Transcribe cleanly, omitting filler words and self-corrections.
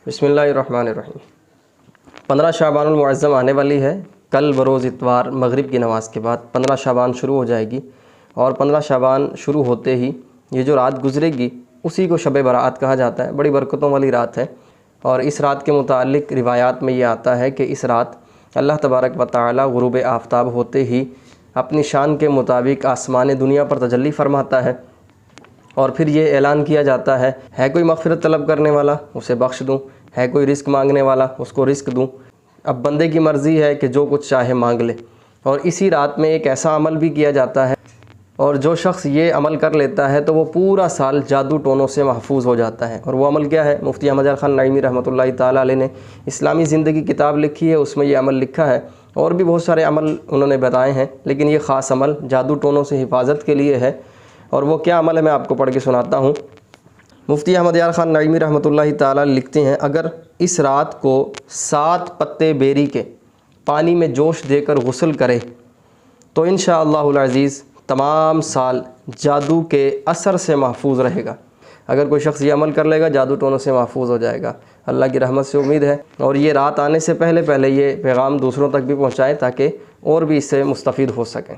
بسم اللہ الرحمن الرحیم۔ 15 شعبان المعظم آنے والی ہے۔ کل بروز اتوار مغرب کی نماز کے بعد 15 شعبان شروع ہو جائے گی، اور 15 شعبان شروع ہوتے ہی یہ جو رات گزرے گی اسی کو شب برات کہا جاتا ہے۔ بڑی برکتوں والی رات ہے، اور اس رات کے متعلق روایات میں یہ آتا ہے کہ اس رات اللہ تبارک و تعالی غروب آفتاب ہوتے ہی اپنی شان کے مطابق آسمان دنیا پر تجلی فرماتا ہے، اور پھر یہ اعلان کیا جاتا ہے کوئی مغفرت طلب کرنے والا اسے بخش دوں، ہے کوئی رزق مانگنے والا اس کو رزق دوں۔ اب بندے کی مرضی ہے کہ جو کچھ چاہے مانگ لے، اور اسی رات میں ایک ایسا عمل بھی کیا جاتا ہے، اور جو شخص یہ عمل کر لیتا ہے تو وہ پورا سال جادو ٹونوں سے محفوظ ہو جاتا ہے۔ اور وہ عمل کیا ہے؟ مفتی احمد یار خان نعیمی رحمۃ اللہ تعالیٰ علیہ نے اسلامی زندگی کتاب لکھی ہے، اس میں یہ عمل لکھا ہے، اور بھی بہت سارے عمل انہوں نے بتائے ہیں، لیکن یہ خاص عمل جادو ٹونوں سے حفاظت کے لیے ہے۔ اور وہ کیا عمل ہے میں آپ کو پڑھ کے سناتا ہوں۔ مفتی احمد یار خان نعیمی رحمۃ اللہ تعالیٰ لکھتے ہیں، اگر اس رات کو 7 پتے بیری کے پانی میں جوش دے کر غسل کرے تو انشاءاللہ العزیز تمام سال جادو کے اثر سے محفوظ رہے گا۔ اگر کوئی شخص یہ عمل کر لے گا جادو ٹونوں سے محفوظ ہو جائے گا۔ اللہ کی رحمت سے امید ہے، اور یہ رات آنے سے پہلے یہ پیغام دوسروں تک بھی پہنچائیں تاکہ اور بھی اس سے مستفید ہو سکیں۔